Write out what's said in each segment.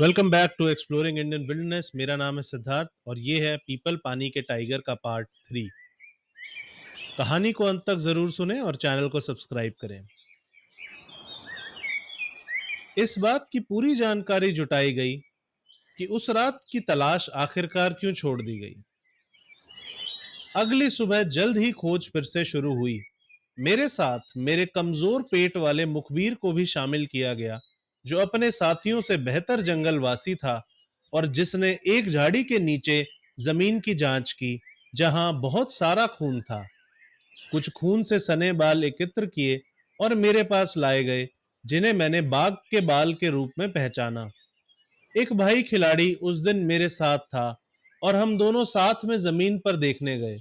Welcome back to exploring Indian wilderness. मेरा नाम है सिद्धार्थ और ये है पीपल पानी के टाइगर का पार्ट 3। कहानी को अंत तक जरूर सुने और चैनल को सब्सक्राइब करें। इस बात की पूरी जानकारी जुटाई गई कि उस रात की तलाश आखिरकार क्यों छोड़ दी गई। अगली सुबह जल्द ही खोज फिर से शुरू हुई। मेरे साथ मेरे कमजोर पेट वाले मुखबिर को भी शामिल किया गया, जो अपने साथियों से बेहतर जंगलवासी था और जिसने एक झाड़ी के नीचे जमीन की जांच की, जहां बहुत सारा खून था। कुछ खून से सने बाल एकत्र किए और मेरे पास लाए गए, जिन्हें मैंने बाघ के बाल के रूप में पहचाना। एक भाई खिलाड़ी उस दिन मेरे साथ था और हम दोनों साथ में जमीन पर देखने गए।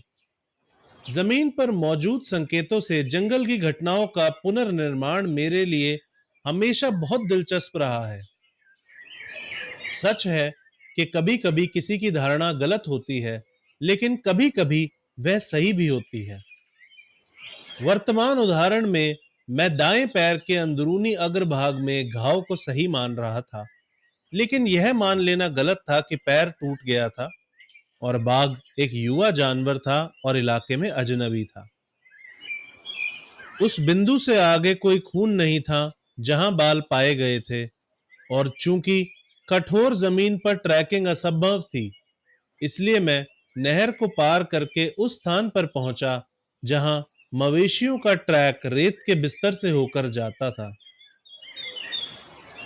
जमीन पर मौजूद संकेतों से जंगल की घटनाओं का पुनर्निर्माण मेरे लिए हमेशा बहुत दिलचस्प रहा है। सच है कि कभी-कभी किसी की धारणा गलत होती है, लेकिन कभी-कभी वह सही भी होती है। वर्तमान उदाहरण में मैं दाएं पैर के अंदरूनी अग्रभाग में घाव को सही मान रहा था, लेकिन यह मान लेना गलत था कि पैर टूट गया था और बाघ एक युवा जानवर था और इलाके में अजनबी था। उस बिंदु से आगे कोई खून नहीं था जहां बाल पाए गए थे, और चूंकि कठोर जमीन पर ट्रैकिंग असंभव थी, इसलिए मैं नहर को पार करके उस स्थान पर पहुंचा जहां मवेशियों का ट्रैक रेत के बिस्तर से होकर जाता था।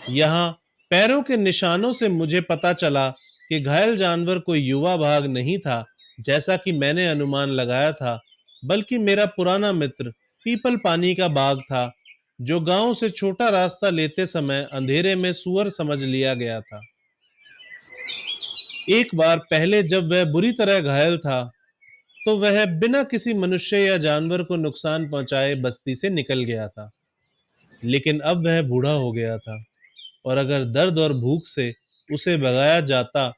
यहां पैरों के निशानों से मुझे पता चला कि घायल जानवर कोई युवा बाघ नहीं था जैसा कि मैंने अनुमान लगाया था, बल्कि मेरा पुराना मित्र पीपल पानी का बाघ था, जो गांव से छोटा रास्ता लेते समय अंधेरे में सुअर समझ लिया गया था। एक बार पहले जब वह बुरी तरह घायल था, तो वह बिना किसी मनुष्य या जानवर को नुकसान पहुंचाए बस्ती से निकल गया था। लेकिन अब वह बूढ़ा हो गया था और अगर दर्द और भूख से उसे भगाया जाता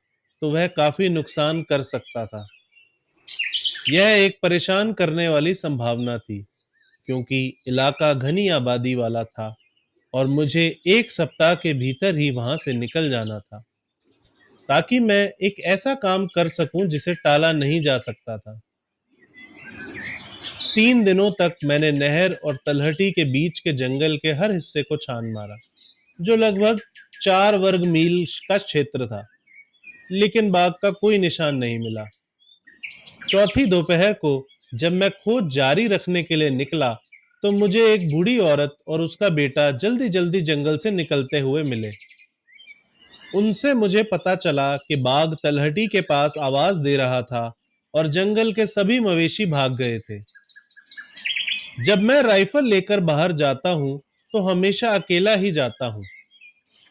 तो वह काफी नुकसान कर सकता था। यह एक परेशान करने वाली संभावना थी, क्योंकि इलाका घनी आबादी वाला था और मुझे एक सप्ताह के भीतर ही वहां से निकल जाना था, ताकि मैं एक ऐसा काम कर सकूं जिसे टाला नहीं जा सकता था। 3 दिनों तक मैंने नहर और तलहटी के बीच के जंगल के हर हिस्से को छान मारा, जो लगभग 4 वर्ग मील का क्षेत्र था, लेकिन बाघ का कोई निशान नहीं मिला। चौथी दोपहर को जब मैं खोज जारी रखने के लिए निकला, तो मुझे एक बूढ़ी औरत और उसका बेटा जल्दी जल्दी जंगल से निकलते हुए मिले। उनसे मुझे पता चला कि बाघ तलहटी के पास आवाज दे रहा था और जंगल के सभी मवेशी भाग गए थे। जब मैं राइफल लेकर बाहर जाता हूँ, तो हमेशा अकेला ही जाता हूँ।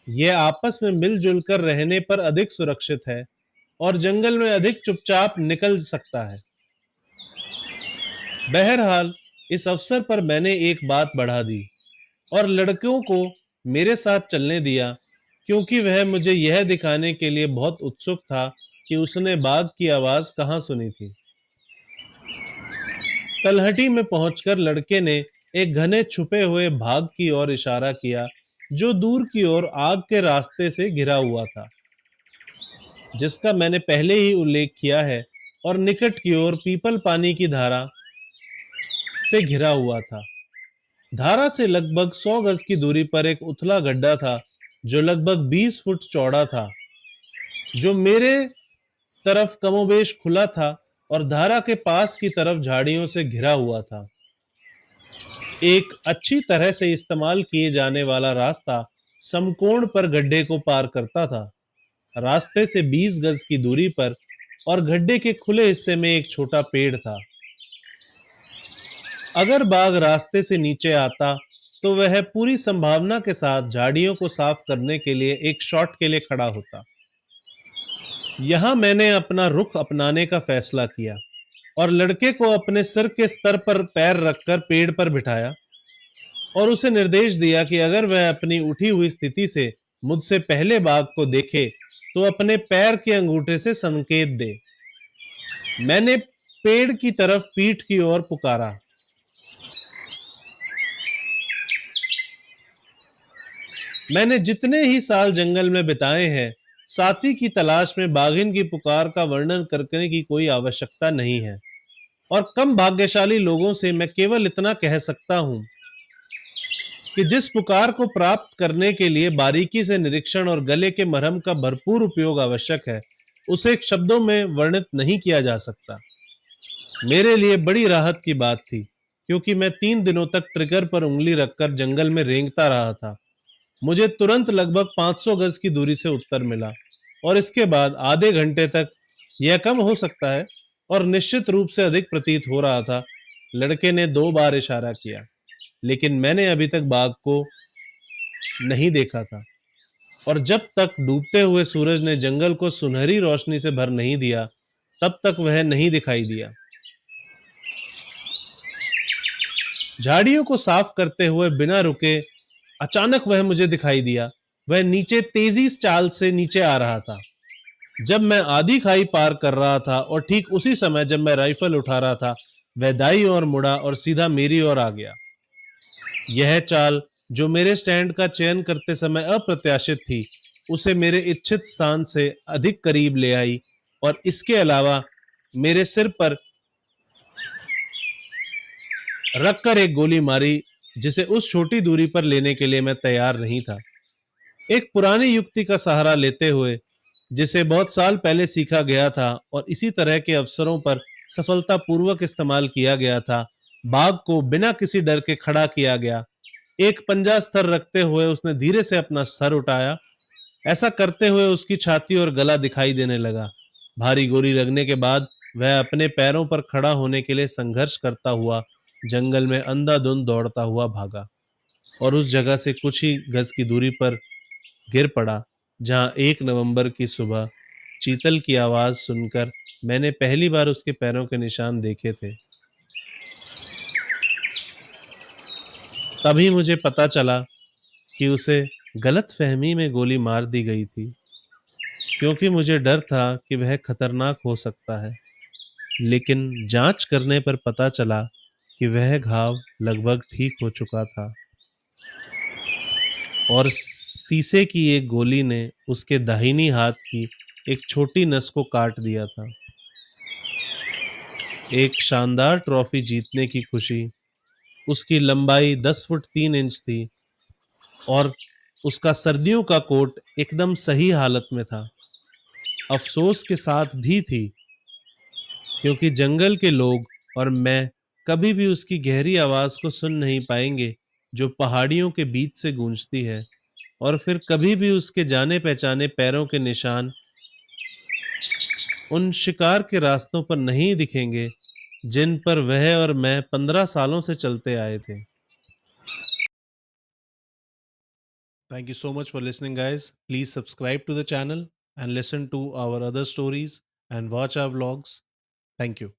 यह आपस में मिलजुल कर रहने पर अधिक सुरक्षित है और जंगल में अधिक चुपचाप निकल सकता है। बहरहाल, इस अवसर पर मैंने एक बात बढ़ा दी और लड़कों को मेरे साथ चलने दिया, क्योंकि वह मुझे यह दिखाने के लिए बहुत उत्सुक था कि उसने बाघ की आवाज कहां सुनी थी। तलहटी में पहुंचकर लड़के ने एक घने छुपे हुए भाग की ओर इशारा किया, जो दूर की ओर आग के रास्ते से घिरा हुआ था, जिसका मैंने पहले ही उल्लेख किया है, और निकट की ओर पीपल पानी की धारा से घिरा हुआ था। धारा से लगभग 100 गज की दूरी पर एक उथला गड्ढा था, जो लगभग 20 फुट चौड़ा था, जो मेरे तरफ कमोबेश खुला था और धारा के पास की तरफ झाड़ियों से घिरा हुआ था। एक अच्छी तरह से इस्तेमाल किए जाने वाला रास्ता समकोण पर गड्ढे को पार करता था। रास्ते से 20 गज की दूरी पर और गड्ढे के खुले हिस्से में एक छोटा पेड़ था। अगर बाघ रास्ते से नीचे आता, तो वह पूरी संभावना के साथ झाड़ियों को साफ करने के लिए एक शॉट के लिए खड़ा होता। यहां मैंने अपना रुख अपनाने का फैसला किया और लड़के को अपने सिर के स्तर पर पैर रखकर पेड़ पर बिठाया और उसे निर्देश दिया कि अगर वह अपनी उठी हुई स्थिति से मुझसे पहले बाघ को देखे, तो अपने पैर के अंगूठे से संकेत दे। मैंने पेड़ की तरफ पीठ की ओर पुकारा, मैंने जितने ही साल जंगल में बिताए हैं, साथी की तलाश में बाघिन की पुकार का वर्णन करने की कोई आवश्यकता नहीं है। और कम भाग्यशाली लोगों से मैं केवल इतना कह सकता हूं कि जिस पुकार को प्राप्त करने के लिए बारीकी से निरीक्षण और गले के मरहम का भरपूर उपयोग आवश्यक है, उसे शब्दों में वर्णित नहीं किया जा सकता। मेरे लिए बड़ी राहत की बात थी, क्योंकि मैं 3 दिनों तक ट्रिगर पर उंगली रखकर जंगल में रेंगता रहा था। मुझे तुरंत लगभग 500 गज की दूरी से उत्तर मिला, और इसके बाद आधे घंटे तक, यह कम हो सकता है और निश्चित रूप से अधिक प्रतीत हो रहा था, लड़के ने 2 बार इशारा किया, लेकिन मैंने अभी तक बाघ को नहीं देखा था। और जब तक डूबते हुए सूरज ने जंगल को सुनहरी रोशनी से भर नहीं दिया, तब तक वह नहीं दिखाई दिया। झाड़ियों को साफ करते हुए बिना रुके अचानक वह मुझे दिखाई दिया। वह नीचे तेजी चाल से नीचे आ रहा था। जब मैं आधी खाई पार कर रहा था और ठीक उसी समय जब मैं राइफल उठा रहा था, वह दाईं ओर मुड़ा और सीधा मेरी ओर आ गया। यह चाल, जो मेरे स्टैंड का चयन करते समय अप्रत्याशित थी, उसे मेरे इच्छित स्थान से अधिक करीब ले आई, और इसके अलावा मेरे सिर पर रखकर एक गोली मारी, जिसे उस छोटी दूरी पर लेने के लिए मैं तैयार नहीं था। एक पुरानी युक्ति का सहारा लेते हुए, जिसे बहुत साल पहले सीखा गया था और इसी तरह के अवसरों पर सफलतापूर्वक इस्तेमाल किया गया था, बाघ को बिना किसी डर के खड़ा किया गया। एक पंजा स्थिर रखते हुए उसने धीरे से अपना सर उठाया। ऐसा करते हुए उसकी छाती और गला दिखाई देने लगा। भारी गोली लगने के बाद वह अपने पैरों पर खड़ा होने के लिए संघर्ष करता हुआ जंगल में अंधाधुंध दौड़ता हुआ भागा, और उस जगह से कुछ ही गज की दूरी पर गिर पड़ा, जहां 1 नवंबर की सुबह चीतल की आवाज सुनकर मैंने पहली बार उसके पैरों के निशान देखे थे। तभी मुझे पता चला कि उसे गलतफहमी में गोली मार दी गई थी, क्योंकि मुझे डर था कि वह खतरनाक हो सकता है। लेकिन जांच करने पर पता चला कि वह घाव लगभग ठीक हो चुका था, और शीशे की एक गोली ने उसके दाहिनी हाथ की एक छोटी नस को काट दिया था। एक शानदार ट्रॉफी जीतने की खुशी। उसकी लंबाई 10 फुट 3 इंच थी, और उसका सर्दियों का कोट एकदम सही हालत में था। अफसोस के साथ भी थी, क्योंकि जंगल के लोग और मैं कभी भी उसकी गहरी आवाज को सुन नहीं पाएंगे, जो पहाड़ियों के बीच से गूंजती है, और फिर कभी भी उसके जाने पहचाने पैरों के निशान उन शिकार के रास्तों पर नहीं दिखेंगे, जिन पर वह और मैं 15 सालों से चलते आए थे। Thank you so much for listening, guys. Please subscribe to the channel and listen to our other stories and watch our vlogs. Thank you.